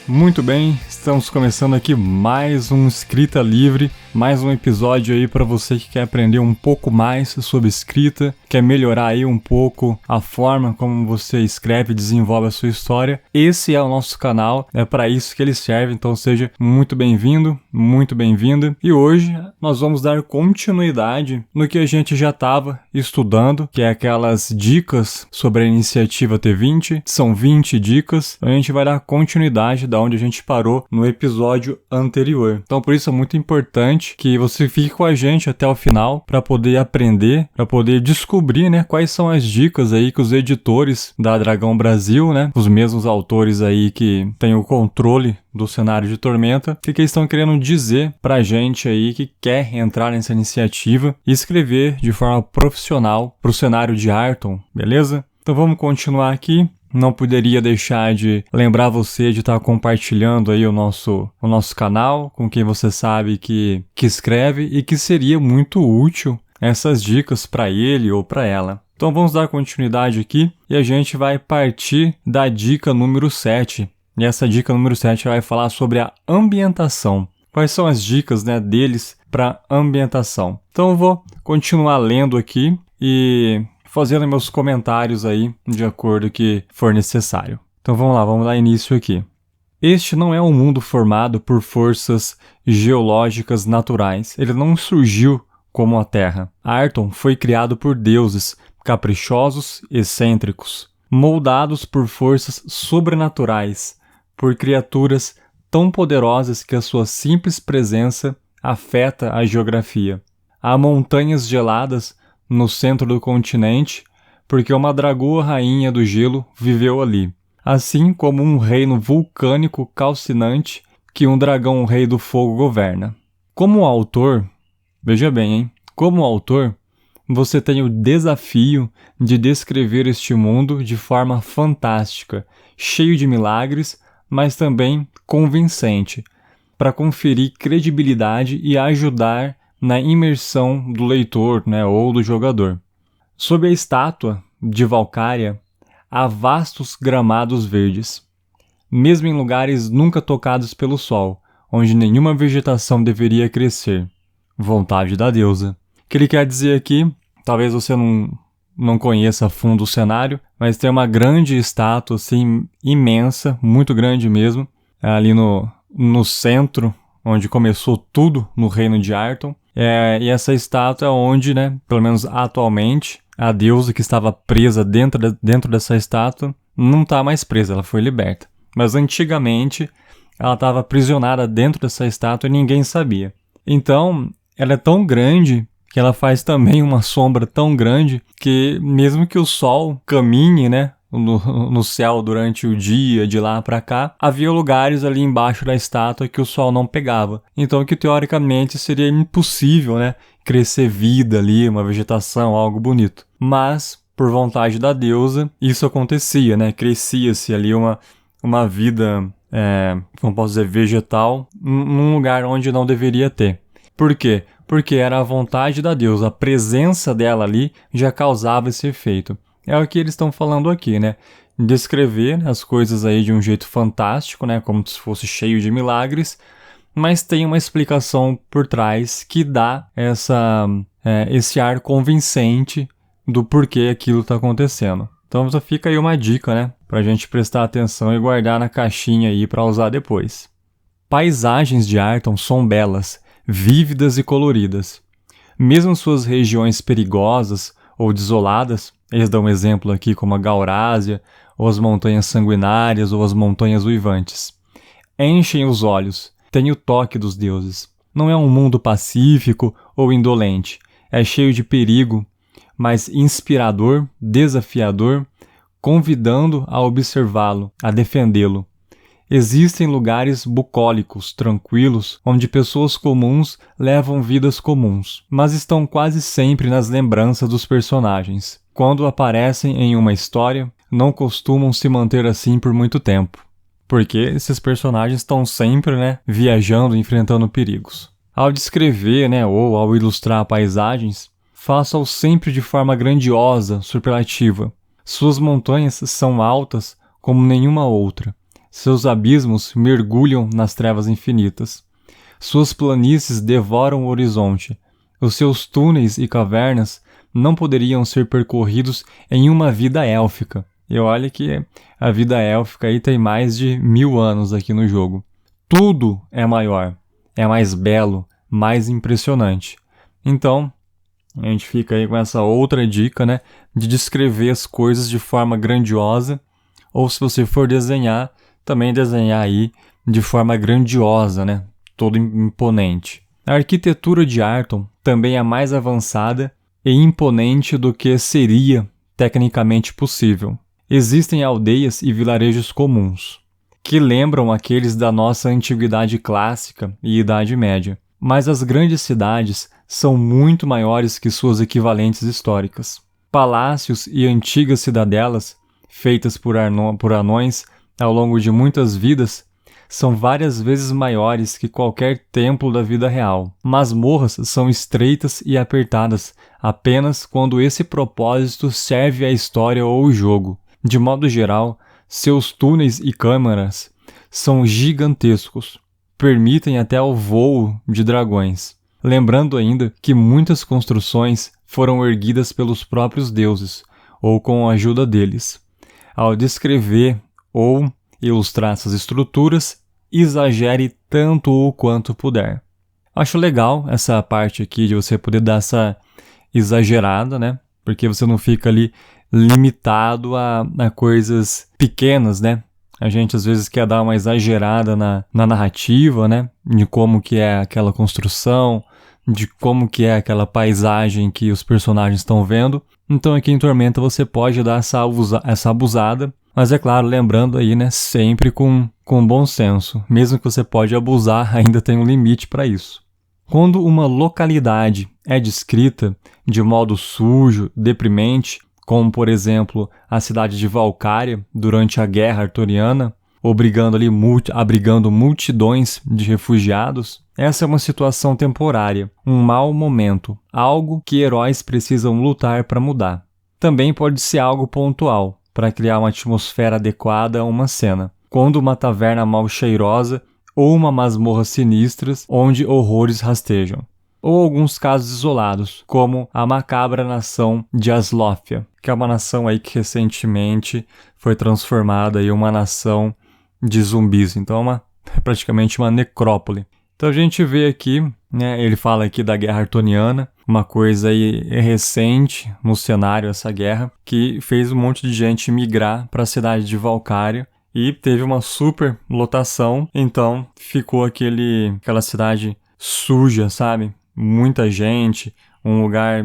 Muito bem, estamos começando aqui mais um Escrita Livre, mais um episódio aí para você que quer aprender um pouco mais sobre escrita, quer melhorar aí um pouco a forma como você escreve e desenvolve a sua história. Esse é o nosso canal, é para isso que ele serve, então seja muito bem-vindo, muito bem-vinda. E hoje nós vamos dar continuidade no que a gente já estava estudando, que é aquelas dicas sobre a iniciativa T20, são 20 dicas, a gente vai dar continuidade da onde a gente parou no episódio anterior. Então por isso é muito importante que você fique com a gente até o final para poder aprender, para poder descobrir, né, quais são as dicas aí que os editores da Dragão Brasil, né, os mesmos autores aí que têm o controle do cenário de Tormenta, o que eles estão querendo dizer pra gente aí que quer entrar nessa iniciativa e escrever de forma profissional pro cenário de Arton, beleza? Então vamos continuar aqui. Não poderia deixar de lembrar você de estar compartilhando aí o nosso canal com quem você sabe que escreve e que seria muito útil essas dicas para ele ou para ela. Então vamos dar continuidade aqui e a gente vai partir da dica número 7. E essa dica número 7 vai falar sobre a ambientação. Quais são as dicas, né, deles para ambientação? Então eu vou continuar lendo aqui e fazendo meus comentários aí de acordo que for necessário. Então vamos lá, vamos dar início aqui. Este não é um mundo formado por forças geológicas naturais. Ele não surgiu como a Terra. Arton foi criado por deuses caprichosos, excêntricos, moldados por forças sobrenaturais, por criaturas tão poderosas que a sua simples presença afeta a geografia. Há montanhas geladas no centro do continente, porque uma dragoa rainha do gelo viveu ali, assim como um reino vulcânico calcinante que um dragão rei do fogo governa. Como autor, veja bem, hein? Como autor, você tem o desafio de descrever este mundo de forma fantástica, cheio de milagres, mas também convincente, para conferir credibilidade e ajudar na imersão do leitor, né, ou do jogador. Sob a estátua de Valcária, há vastos gramados verdes, mesmo em lugares nunca tocados pelo sol, onde nenhuma vegetação deveria crescer. Vontade da deusa. O que ele quer dizer aqui, talvez você não conheça a fundo o cenário, mas tem uma grande estátua, assim, imensa, muito grande mesmo, ali no centro, onde começou tudo no reino de Arton. E essa estátua é onde, né, pelo menos atualmente, a deusa que estava presa dentro dessa estátua não está mais presa, ela foi liberta. Mas antigamente ela estava aprisionada dentro dessa estátua e ninguém sabia. Então ela é tão grande que ela faz também uma sombra tão grande que mesmo que o sol caminhe, né, no céu durante o dia, de lá para cá, havia lugares ali embaixo da estátua que o sol não pegava. Então que teoricamente seria impossível, né, crescer vida ali, uma vegetação, algo bonito. Mas, por vontade da deusa, isso acontecia, né, crescia-se ali uma vida, como posso dizer, vegetal, num lugar onde não deveria ter. Por quê? Porque era a vontade da deusa, a presença dela ali já causava esse efeito. É o que eles estão falando aqui, né? Descrever as coisas aí de um jeito fantástico, né? Como se fosse cheio de milagres, mas tem uma explicação por trás que dá esse ar convincente do porquê aquilo está acontecendo. Então só fica aí uma dica, né? Pra gente prestar atenção e guardar na caixinha aí para usar depois. Paisagens de Arton são belas, vívidas e coloridas. Mesmo suas regiões perigosas ou desoladas, eles dão um exemplo aqui como a Gaurásia, ou as Montanhas Sanguinárias, ou as Montanhas Uivantes. Enchem os olhos, tem o toque dos deuses. Não é um mundo pacífico ou indolente, é cheio de perigo, mas inspirador, desafiador, convidando a observá-lo, a defendê-lo. Existem lugares bucólicos, tranquilos, onde pessoas comuns levam vidas comuns, mas estão quase sempre nas lembranças dos personagens. Quando aparecem em uma história, não costumam se manter assim por muito tempo, porque esses personagens estão sempre, né, viajando, enfrentando perigos. Ao descrever, né, ou ao ilustrar paisagens, faça-o sempre de forma grandiosa, superlativa. Suas montanhas são altas como nenhuma outra. Seus abismos mergulham nas trevas infinitas. Suas planícies devoram o horizonte. Os seus túneis e cavernas não poderiam ser percorridos em uma vida élfica. E olha que a vida élfica aí tem mais de 1000 anos aqui no jogo. Tudo é maior, é mais belo, mais impressionante. Então, a gente fica aí com essa outra dica, né, de descrever as coisas de forma grandiosa, ou se você for desenhar, também desenhar aí de forma grandiosa, né, todo imponente. A arquitetura de Arton também é mais avançada e imponente do que seria tecnicamente possível. Existem aldeias e vilarejos comuns, que lembram aqueles da nossa antiguidade clássica e Idade Média, mas as grandes cidades são muito maiores que suas equivalentes históricas. Palácios e antigas cidadelas, feitas por anões ao longo de muitas vidas, são várias vezes maiores que qualquer templo da vida real. Masmorras são estreitas e apertadas apenas quando esse propósito serve à história ou ao jogo. De modo geral, seus túneis e câmaras são gigantescos, permitem até o voo de dragões. Lembrando ainda que muitas construções foram erguidas pelos próprios deuses, ou com a ajuda deles. Ao descrever ou ilustrar essas estruturas, exagere tanto o quanto puder. Acho legal essa parte aqui de você poder dar essa exagerada, né? Porque você não fica ali limitado a coisas pequenas, né? A gente às vezes quer dar uma exagerada na narrativa, né? De como que é aquela construção, de como que é aquela paisagem que os personagens estão vendo. Então aqui em Tormenta você pode dar essa abusada, mas é claro, lembrando aí, né? Sempre com bom senso. Mesmo que você pode abusar, ainda tem um limite para isso. Quando uma localidade é descrita de modo sujo, deprimente, como por exemplo a cidade de Valcária durante a Guerra Arturiana, abrigando multidões de refugiados, essa é uma situação temporária, um mau momento, algo que heróis precisam lutar para mudar. Também pode ser algo pontual, para criar uma atmosfera adequada a uma cena, quando uma taverna mal cheirosa ou uma masmorra sinistras onde horrores rastejam. Ou alguns casos isolados, como a macabra nação de Aslófia, que é uma nação aí que recentemente foi transformada em uma nação de zumbis, então é praticamente uma necrópole. Então a gente vê aqui, né, ele fala aqui da Guerra Arturiana, uma coisa aí recente no cenário, essa guerra, que fez um monte de gente migrar para a cidade de Valcária e teve uma super lotação, então ficou aquela cidade suja, sabe? Muita gente, um lugar,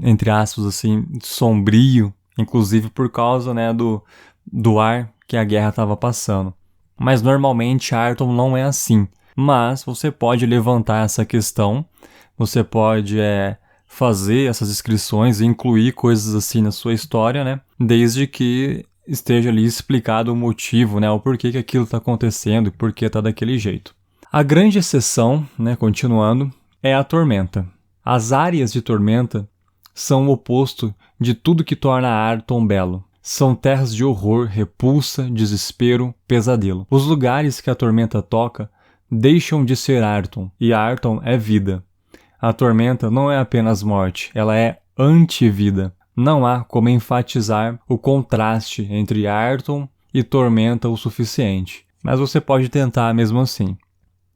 entre aspas, assim, sombrio, inclusive por causa, né, do ar que a guerra estava passando. Mas normalmente Arton não é assim. Mas você pode levantar essa questão, você pode fazer essas descrições e incluir coisas assim na sua história, né? Desde que esteja ali explicado o motivo, né? O porquê que aquilo está acontecendo e por que está daquele jeito. A grande exceção, né, continuando, é a Tormenta. As áreas de Tormenta são o oposto de tudo que torna Arton belo. São terras de horror, repulsa, desespero, pesadelo. Os lugares que a Tormenta toca deixam de ser Arton, e Arton é vida. A Tormenta não é apenas morte, ela é antivida. Não há como enfatizar o contraste entre Arton e Tormenta o suficiente, mas você pode tentar mesmo assim.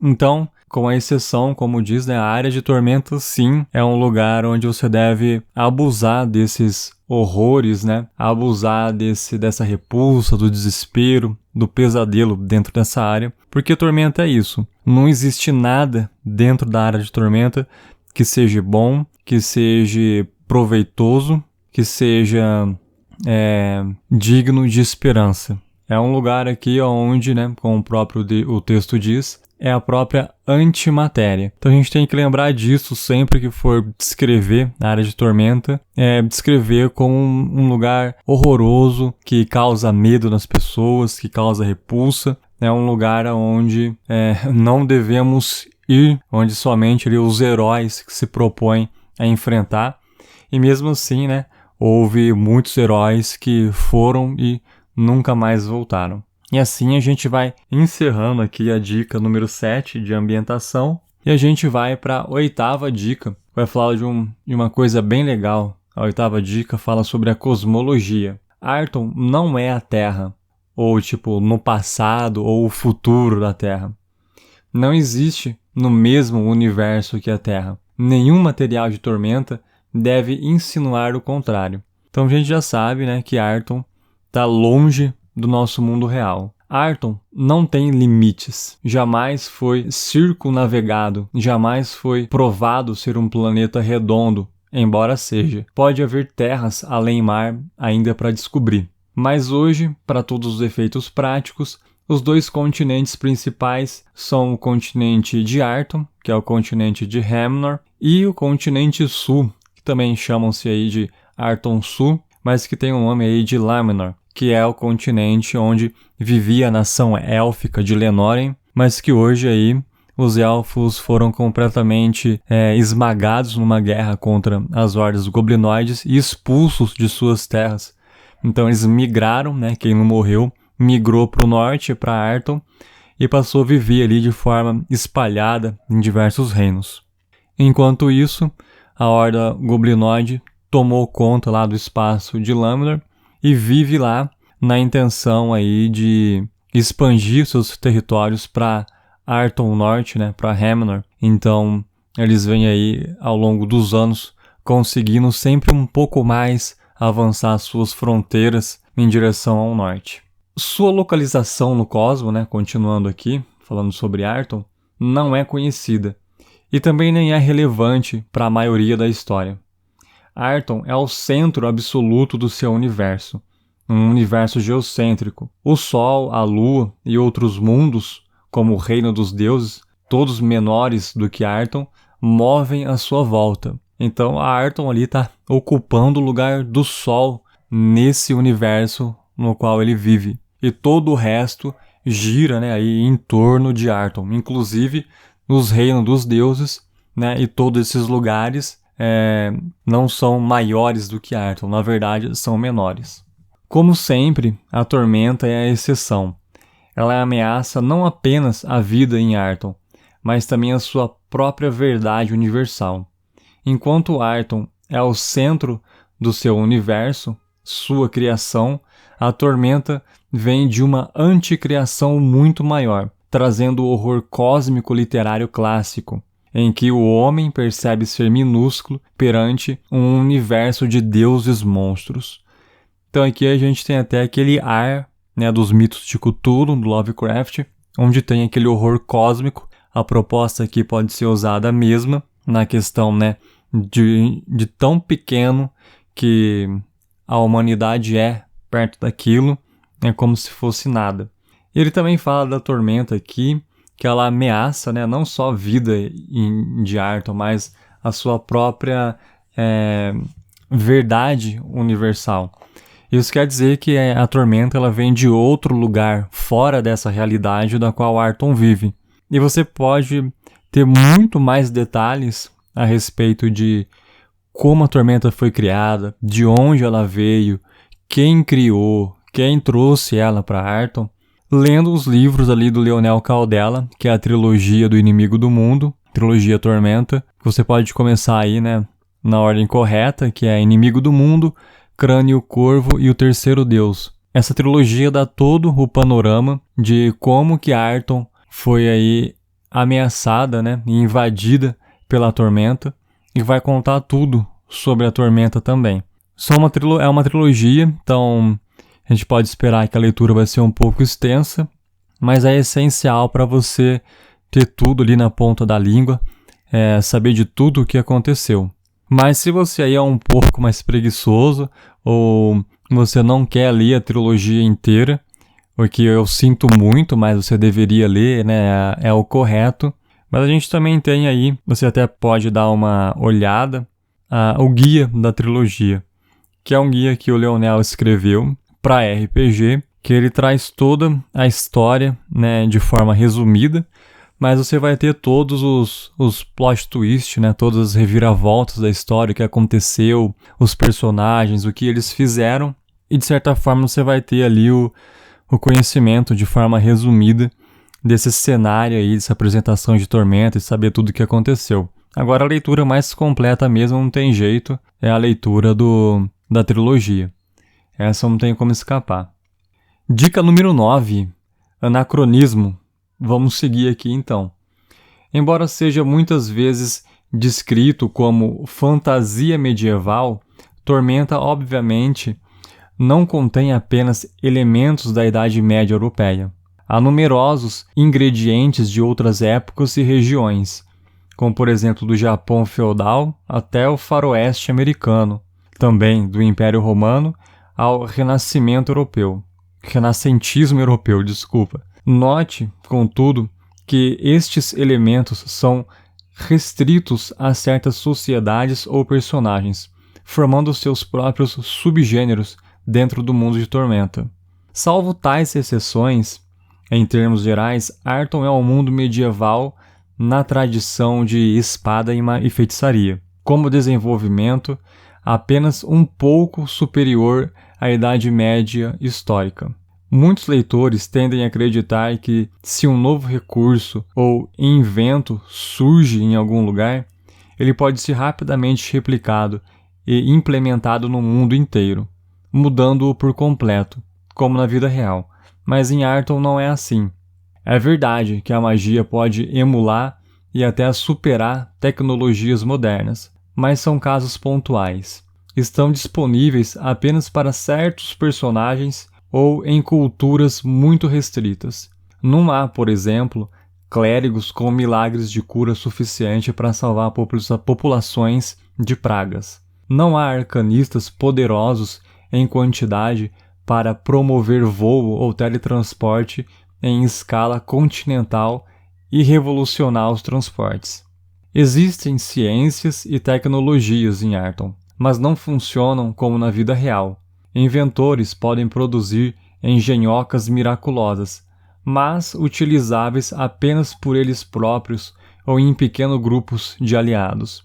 Então, com a exceção, como diz, né, a área de Tormenta sim é um lugar onde você deve abusar desses horrores, né? Abusar dessa repulsa, do desespero, do pesadelo dentro dessa área, porque Tormenta é isso. Não existe nada dentro da área de Tormenta que seja bom, que seja proveitoso, que seja digno de esperança. É um lugar aqui onde, né, como o próprio o texto diz, é a própria antimatéria. Então a gente tem que lembrar disso sempre que for descrever a área de Tormenta, descrever como um lugar horroroso, que causa medo nas pessoas, que causa repulsa. É um lugar onde não devemos ir, onde somente ali, os heróis que se propõem a enfrentar. E mesmo assim, né, houve muitos heróis que foram e nunca mais voltaram. E assim a gente vai encerrando aqui a dica número 7 de ambientação. E a gente vai para a 8ª dica. Vai falar de uma coisa bem legal. A 8ª dica fala sobre a cosmologia. Arton não é a Terra, ou tipo, no passado ou o futuro da Terra. Não existe no mesmo universo que a Terra. Nenhum material de Tormenta deve insinuar o contrário. Então a gente já sabe, né, que Arton está longe do nosso mundo real. Arton não tem limites, jamais foi circunnavegado, jamais foi provado ser um planeta redondo, embora seja. Pode haver terras além mar ainda para descobrir. Mas hoje, para todos os efeitos práticos, os 2 continentes principais são o continente de Arton, que é o continente de Hamnor, e o continente sul, que também chamam-se aí de Arton Sul, mas que tem o nome aí de Laminor, que é o continente onde vivia a nação élfica de Lenoren, mas que hoje aí os elfos foram completamente esmagados numa guerra contra as hordas goblinoides e expulsos de suas terras. Então eles migraram, né, quem não morreu, migrou para o norte, para Arton, e passou a viver ali de forma espalhada em diversos reinos. Enquanto isso, a horda goblinoide tomou conta lá do espaço de Laminor e vive lá na intenção aí de expandir seus territórios para Arton Norte, né, para Hamnor. Então, eles vêm aí ao longo dos anos conseguindo sempre um pouco mais avançar suas fronteiras em direção ao norte. Sua localização no cosmo, né, continuando aqui, falando sobre Arton, não é conhecida e também nem é relevante para a maioria da história. Arton é o centro absoluto do seu universo, um universo geocêntrico. O Sol, a Lua e outros mundos, como o Reino dos Deuses, todos menores do que Arton, movem à sua volta. Então a Arton ali está ocupando o lugar do Sol nesse universo no qual ele vive. E todo o resto gira, né, aí em torno de Arton, inclusive nos Reinos dos Deuses, né, e todos esses lugares não são maiores do que Arton, na verdade são menores. Como sempre, a Tormenta é a exceção. Ela ameaça não apenas a vida em Arton, mas também a sua própria verdade universal. Enquanto Arton é o centro do seu universo, sua criação, a Tormenta vem de uma anticriação muito maior, trazendo o horror cósmico literário clássico, em que o homem percebe ser minúsculo perante um universo de deuses monstros. Então aqui a gente tem até aquele ar, né, dos mitos de Cthulhu, do Lovecraft, onde tem aquele horror cósmico. A proposta aqui pode ser usada a mesma, na questão, né, de tão pequeno que a humanidade é perto daquilo, é como se fosse nada. Ele também fala da Tormenta aqui, que ela ameaça, né, não só a vida de Arton, mas a sua própria verdade universal. Isso quer dizer que a Tormenta ela vem de outro lugar, fora dessa realidade da qual Arton vive. E você pode ter muito mais detalhes a respeito de como a Tormenta foi criada, de onde ela veio, quem criou, quem trouxe ela para Arton, lendo os livros ali do Leonel Caldela, que é a trilogia do Inimigo do Mundo, trilogia Tormenta. Você pode começar aí, né, na ordem correta, que é Inimigo do Mundo, Crânio, Corvo e o Terceiro Deus. Essa trilogia dá todo o panorama de como que Arton foi aí ameaçada, né, e invadida pela Tormenta, e vai contar tudo sobre a Tormenta também. É uma trilogia, então a gente pode esperar que a leitura vai ser um pouco extensa, mas é essencial para você ter tudo ali na ponta da língua, saber de tudo o que aconteceu. Mas se você aí é um pouco mais preguiçoso, ou você não quer ler a trilogia inteira, o que eu sinto muito, mas você deveria ler, né, é o correto. Mas a gente também tem aí, você até pode dar uma olhada, o guia da trilogia, que é um guia que o Leonel escreveu para RPG, que ele traz toda a história, né, de forma resumida, mas você vai ter todos os plot twists, né, todas as reviravoltas da história, o que aconteceu, os personagens, o que eles fizeram, e de certa forma você vai ter ali o o conhecimento de forma resumida desse cenário aí, dessa apresentação de Tormenta e saber tudo o que aconteceu. Agora a leitura mais completa mesmo não tem jeito, é a leitura da trilogia. Essa não tem como escapar. Dica número 9, anacronismo. Vamos seguir aqui então. Embora seja muitas vezes descrito como fantasia medieval, Tormenta obviamente não contém apenas elementos da Idade Média Europeia. Há numerosos ingredientes de outras épocas e regiões, como por exemplo do Japão feudal até o faroeste americano, também do Império Romano ao renascentismo europeu, desculpa. Note, contudo, que estes elementos são restritos a certas sociedades ou personagens, formando seus próprios subgêneros dentro do mundo de Tormenta. Salvo tais exceções, em termos gerais, Arton é um mundo medieval na tradição de espada e feitiçaria, como desenvolvimento apenas um pouco superior à Idade Média histórica. Muitos leitores tendem a acreditar que, se um novo recurso ou invento surge em algum lugar, ele pode ser rapidamente replicado e implementado no mundo inteiro, mudando-o por completo, como na vida real. Mas em Arton não é assim. É verdade que a magia pode emular e até superar tecnologias modernas, mas são casos pontuais. Estão disponíveis apenas para certos personagens ou em culturas muito restritas. Não há, por exemplo, clérigos com milagres de cura suficiente para salvar populações de pragas. Não há arcanistas poderosos em quantidade para promover voo ou teletransporte em escala continental e revolucionar os transportes. Existem ciências e tecnologias em Arton, mas não funcionam como na vida real. Inventores podem produzir engenhocas miraculosas, mas utilizáveis apenas por eles próprios ou em pequenos grupos de aliados.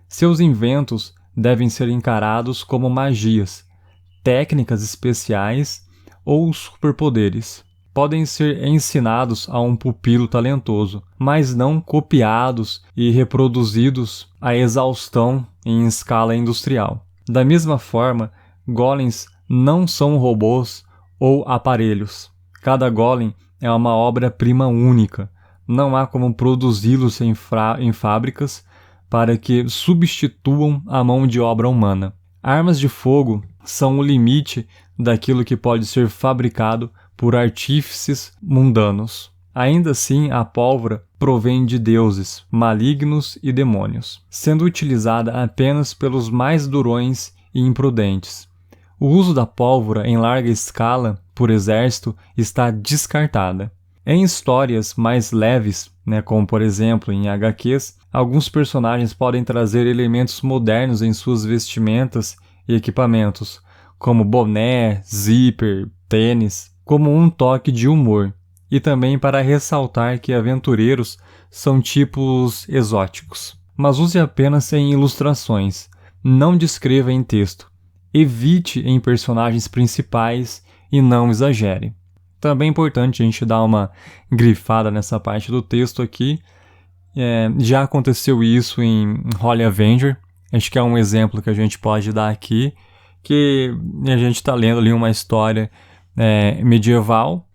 Seus inventos devem ser encarados como magias, técnicas especiais ou superpoderes. Podem ser ensinados a um pupilo talentoso, mas não copiados e reproduzidos à exaustão em escala industrial. Da mesma forma, golems não são robôs ou aparelhos. Cada golem é uma obra-prima única. Não há como produzi-los em fábricas para que substituam a mão de obra humana. Armas de fogo são o limite daquilo que pode ser fabricado por artífices mundanos. Ainda assim, a pólvora provém de deuses, malignos e demônios, sendo utilizada apenas pelos mais durões e imprudentes. O uso da pólvora em larga escala por exército está descartada. Em histórias mais leves, como por exemplo em HQs, alguns personagens podem trazer elementos modernos em suas vestimentas e equipamentos, como boné, zíper, tênis, como um toque de humor, e também para ressaltar que aventureiros são tipos exóticos. Mas use apenas em ilustrações, não descreva em texto. Evite em personagens principais e não exagere. Também é importante a gente dar uma grifada nessa parte do texto aqui. Já aconteceu isso em Holy Avenger. Acho que é um exemplo que a gente pode dar aqui, que a gente está lendo ali uma história medieval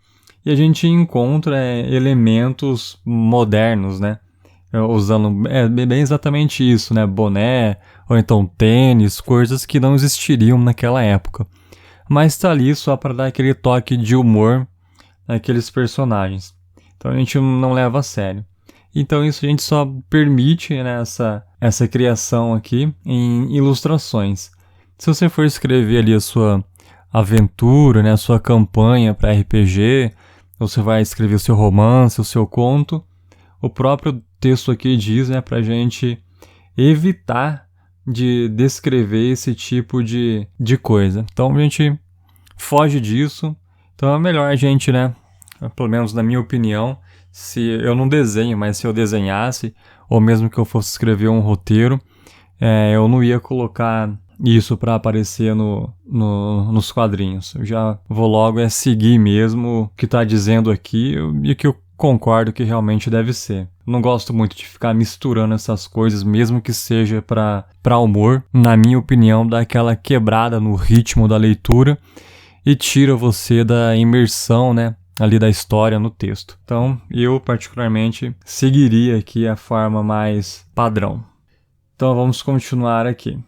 e a gente encontra elementos modernos, usando bem exatamente isso, boné, ou então tênis, coisas que não existiriam naquela época. Mas está ali só para dar aquele toque de humor naqueles personagens. Então a gente não leva a sério. Então isso a gente só permite essa criação aqui em ilustrações. Se você for escrever ali a sua aventura, a sua campanha para RPG, você vai escrever o seu romance, o seu conto, o próprio texto aqui diz para a gente evitar de descrever esse tipo de coisa. Então a gente foge disso. Então é melhor a gente, pelo menos na minha opinião, se eu não desenho, mas se eu desenhasse, ou mesmo que eu fosse escrever um roteiro, eu não ia colocar isso para aparecer nos quadrinhos. Eu já vou logo seguir mesmo o que tá dizendo aqui e que eu concordo que realmente deve ser. Não gosto muito de ficar misturando essas coisas, mesmo que seja para humor. Na minha opinião, dá aquela quebrada no ritmo da leitura e tira você da imersão, né, ali da história no texto. Então, eu particularmente seguiria aqui a forma mais padrão. Então, vamos continuar aqui.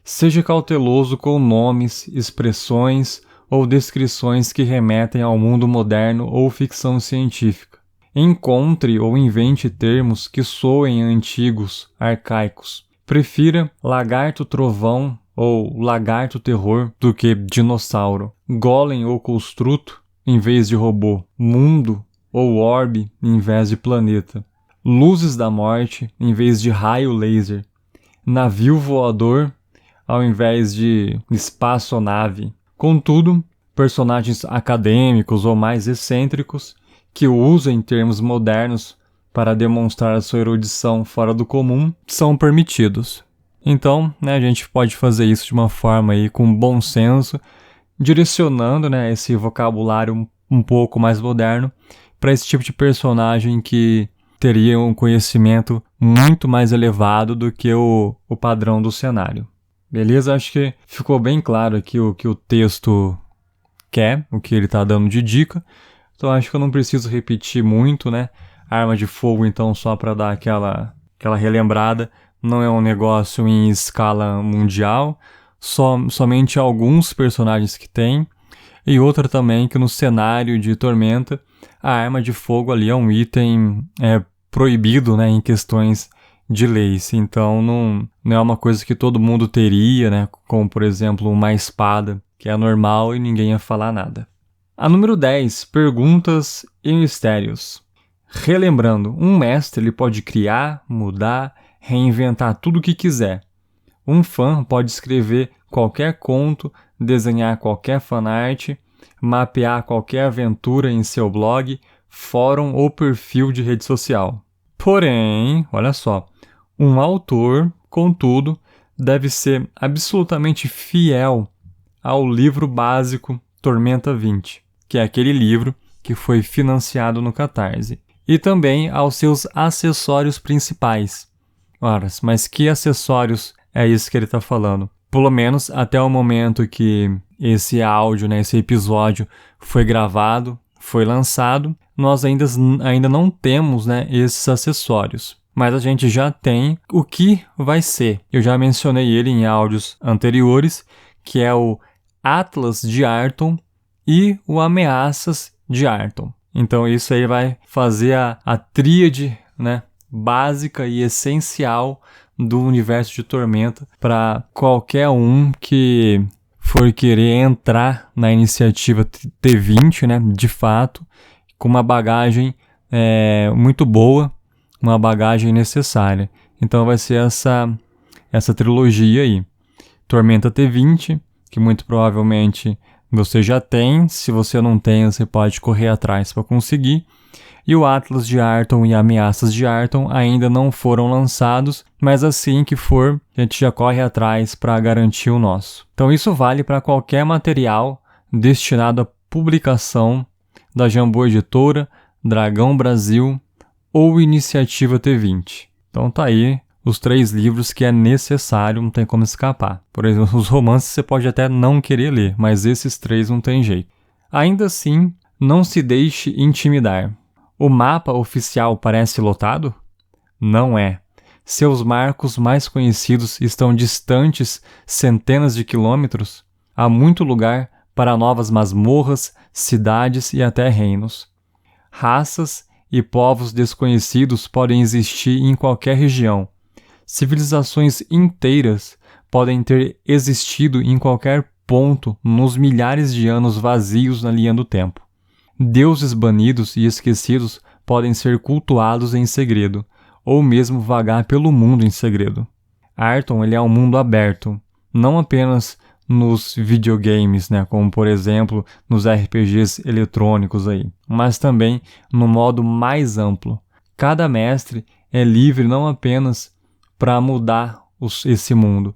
Seja cauteloso com nomes, expressões ou descrições que remetem ao mundo moderno ou ficção científica. Encontre ou invente termos que soem antigos, arcaicos. Prefira lagarto trovão ou lagarto terror do que dinossauro. Golem ou construto em vez de robô. Mundo ou orbe em vez de planeta. Luzes da morte em vez de raio laser. Navio voador ao invés de espaçonave. Contudo, personagens acadêmicos ou mais excêntricos que usam termos modernos para demonstrar a sua erudição fora do comum são permitidos. Então, a gente pode fazer isso de uma forma aí com bom senso, direcionando, esse vocabulário um pouco mais moderno para esse tipo de personagem que teria um conhecimento muito mais elevado do que o padrão do cenário. Beleza? Acho que ficou bem claro aqui o que o texto quer, o que ele está dando de dica. Então acho que eu não preciso repetir muito, Arma de fogo, então, só para dar aquela relembrada, não é um negócio em escala mundial, somente alguns personagens que tem, e outra também que no cenário de Tormenta, a arma de fogo ali é um item proibido, em questões de leis. Então não é uma coisa que todo mundo teria, como por exemplo uma espada, que é normal e ninguém ia falar nada. A número 10, perguntas e mistérios. Relembrando, um mestre ele pode criar, mudar, reinventar tudo o que quiser. Um fã pode escrever qualquer conto, desenhar qualquer fanart, mapear qualquer aventura em seu blog, fórum ou perfil de rede social. Porém, olha só, um autor, contudo, deve ser absolutamente fiel ao livro básico Tormenta 20, que é aquele livro que foi financiado no Catarse, e também aos seus acessórios principais. Ora, mas que acessórios é isso que ele está falando? Pelo menos até o momento que esse áudio, esse episódio foi gravado, foi lançado, nós ainda não temos esses acessórios. Mas a gente já tem o que vai ser. Eu já mencionei ele em áudios anteriores, que é o Atlas de Arton e o Ameaças de Arton. Então isso aí vai fazer a tríade, básica e essencial do universo de Tormenta para qualquer um que for querer entrar na iniciativa T20, de fato, com uma bagagem muito boa, uma bagagem necessária. Então vai ser essa trilogia aí. Tormenta T20, que muito provavelmente você já tem. Se você não tem, você pode correr atrás para conseguir. E o Atlas de Arton e Ameaças de Arton ainda não foram lançados, mas assim que for, a gente já corre atrás para garantir o nosso. Então isso vale para qualquer material destinado à publicação da Jambô Editora, Dragão Brasil ou Iniciativa T20. Então tá aí os 3 livros que é necessário, não tem como escapar. Por exemplo, os romances você pode até não querer ler, mas esses 3 não tem jeito. Ainda assim, não se deixe intimidar. O mapa oficial parece lotado? Não é. Seus marcos mais conhecidos estão distantes centenas de quilômetros. Há muito lugar para novas masmorras, cidades e até reinos. Raças e povos desconhecidos podem existir em qualquer região. Civilizações inteiras podem ter existido em qualquer ponto nos milhares de anos vazios na linha do tempo. Deuses banidos e esquecidos podem ser cultuados em segredo, ou mesmo vagar pelo mundo em segredo. Arton ele é um mundo aberto, não apenas nos videogames, como por exemplo nos RPGs eletrônicos aí, mas também no modo mais amplo. Cada mestre é livre não apenas para mudar esse mundo,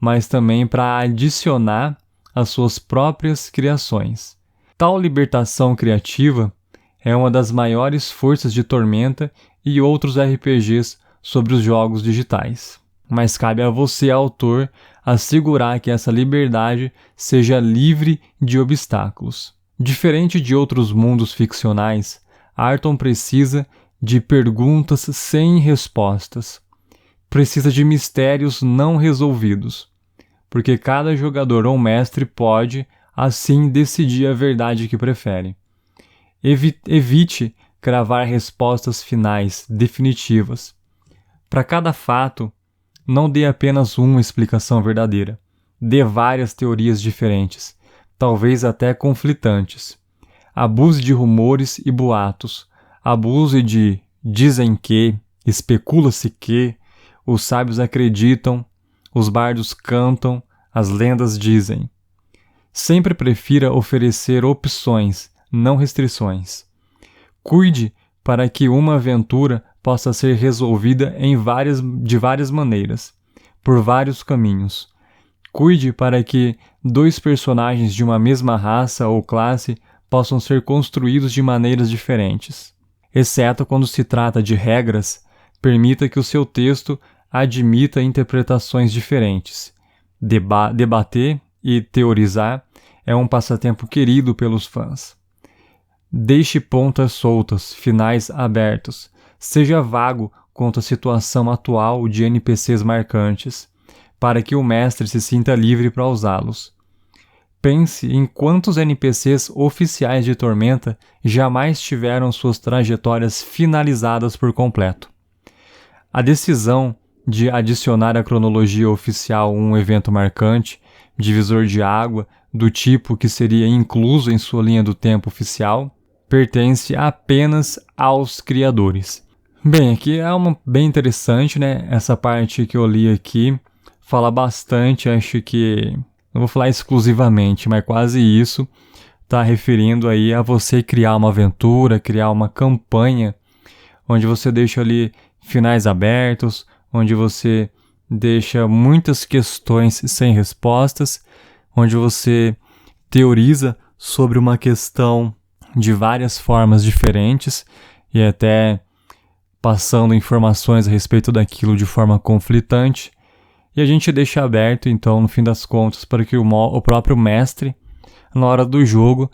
mas também para adicionar as suas próprias criações. Tal libertação criativa é uma das maiores forças de Tormenta e outros RPGs sobre os jogos digitais. Mas cabe a você, autor, assegurar que essa liberdade seja livre de obstáculos. Diferente de outros mundos ficcionais, Arton precisa de perguntas sem respostas. Precisa de mistérios não resolvidos, porque cada jogador ou mestre pode, assim, decidir a verdade que prefere. Evite cravar respostas finais, definitivas. Para cada fato, não dê apenas uma explicação verdadeira. Dê várias teorias diferentes, talvez até conflitantes. Abuse de rumores e boatos. Abuse de dizem que, especula-se que, os sábios acreditam, os bardos cantam, as lendas dizem. Sempre prefira oferecer opções, não restrições. Cuide para que uma aventura possa ser resolvida de várias maneiras, por vários caminhos. Cuide para que 2 personagens de uma mesma raça ou classe possam ser construídos de maneiras diferentes. Exceto quando se trata de regras, permita que o seu texto admita interpretações diferentes. Debater e teorizar é um passatempo querido pelos fãs. Deixe pontas soltas, finais abertos. Seja vago quanto à situação atual de NPCs marcantes, para que o mestre se sinta livre para usá-los. Pense em quantos NPCs oficiais de Tormenta jamais tiveram suas trajetórias finalizadas por completo. A decisão de adicionar à cronologia oficial um evento marcante, divisor de água, do tipo que seria incluso em sua linha do tempo oficial, pertence apenas aos criadores. Bem, aqui é bem interessante, né? Essa parte que eu li aqui fala bastante, acho que, não vou falar exclusivamente, mas quase isso, está referindo aí a você criar uma aventura, criar uma campanha, onde você deixa ali finais abertos, onde você deixa muitas questões sem respostas, onde você teoriza sobre uma questão de várias formas diferentes e até passando informações a respeito daquilo de forma conflitante. E a gente deixa aberto, então, no fim das contas, para que o próprio mestre, na hora do jogo,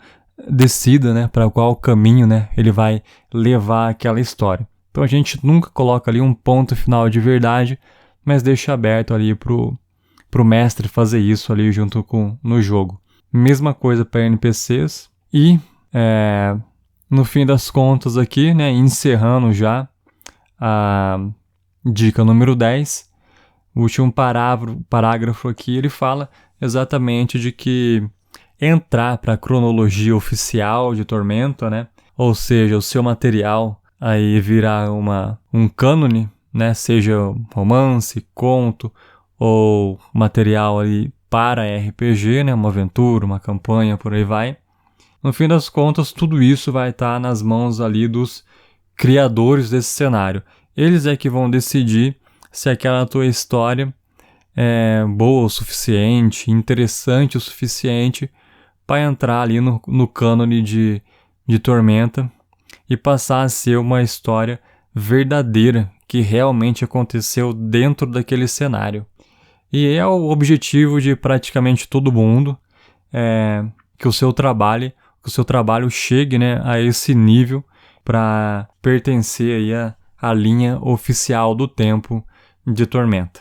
decida, né, para qual caminho, né, ele vai levar aquela história. Então a gente nunca coloca ali um ponto final de verdade, mas deixa aberto ali pro mestre fazer isso ali junto no jogo. Mesma coisa para NPCs. E no fim das contas aqui, né, encerrando já a dica número 10, o último parágrafo aqui, ele fala exatamente de que entrar para a cronologia oficial de Tormenta, né, ou seja, o seu material aí virar um cânone, né, seja romance, conto ou material aí para RPG, né, uma aventura, uma campanha, por aí vai. No fim das contas, tudo isso vai estar nas mãos ali dos criadores desse cenário. Eles é que vão decidir se aquela tua história é boa o suficiente, interessante o suficiente para entrar ali no cânone de Tormenta e passar a ser uma história verdadeira que realmente aconteceu dentro daquele cenário. E é o objetivo de praticamente todo mundo, que o seu trabalho chegue, né, a esse nível para pertencer aí à linha oficial do tempo de Tormenta.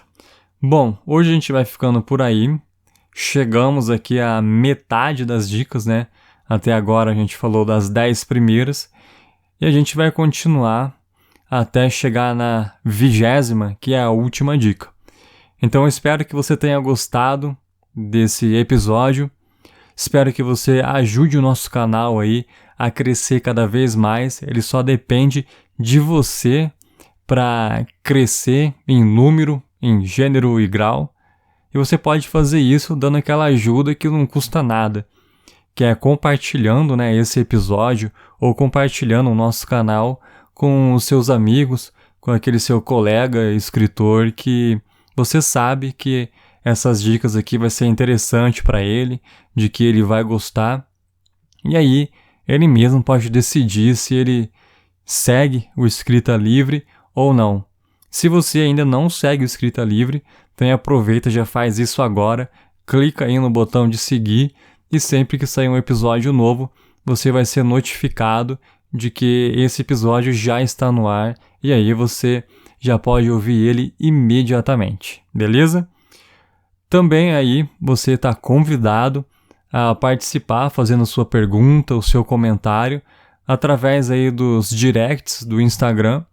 Bom, hoje a gente vai ficando por aí. Chegamos aqui à metade das dicas, né? Até agora a gente falou das 10 primeiras e a gente vai continuar até chegar na 20ª, que é a última dica. Então eu espero que você tenha gostado desse episódio. Espero que você ajude o nosso canal aí a crescer cada vez mais. Ele só depende de você para crescer em número, em gênero e grau. E você pode fazer isso dando aquela ajuda que não custa nada, que é compartilhando, né, esse episódio ou compartilhando o nosso canal com os seus amigos, com aquele seu colega escritor que você sabe que essas dicas aqui vai ser interessante para ele, de que ele vai gostar. E aí, ele mesmo pode decidir se ele segue o Escrita Livre ou não. Se você ainda não segue o Escrita Livre, então aproveita, já faz isso agora, clica aí no botão de seguir e sempre que sair um episódio novo, você vai ser notificado de que esse episódio já está no ar e aí você já pode ouvir ele imediatamente, beleza? Também aí você está convidado a participar fazendo sua pergunta, o seu comentário, através aí dos directs do Instagram.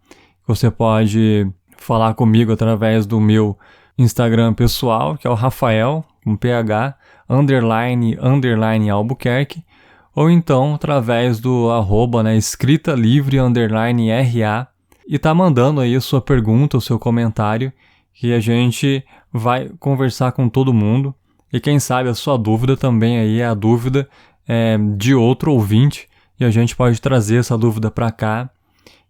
Você pode falar comigo através do meu Instagram pessoal, que é o Rafael, com PH, __ Albuquerque, ou então através do @ Escrita Livre _RA, e tá mandando aí a sua pergunta, o seu comentário, que a gente vai conversar com todo mundo. E quem sabe a sua dúvida também aí é a dúvida de outro ouvinte, e a gente pode trazer essa dúvida para cá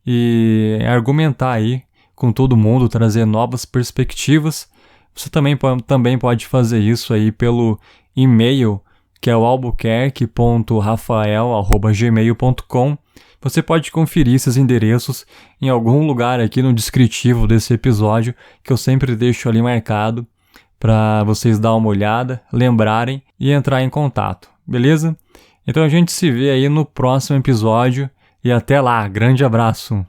e argumentar aí com todo mundo, trazer novas perspectivas. Você também pode fazer isso aí pelo e-mail, que é o albuquerque.rafael@gmail.com. Você pode conferir esses endereços em algum lugar aqui no descritivo desse episódio, que eu sempre deixo ali marcado para vocês dar uma olhada, lembrarem e entrar em contato, beleza? Então a gente se vê aí no próximo episódio e até lá, grande abraço!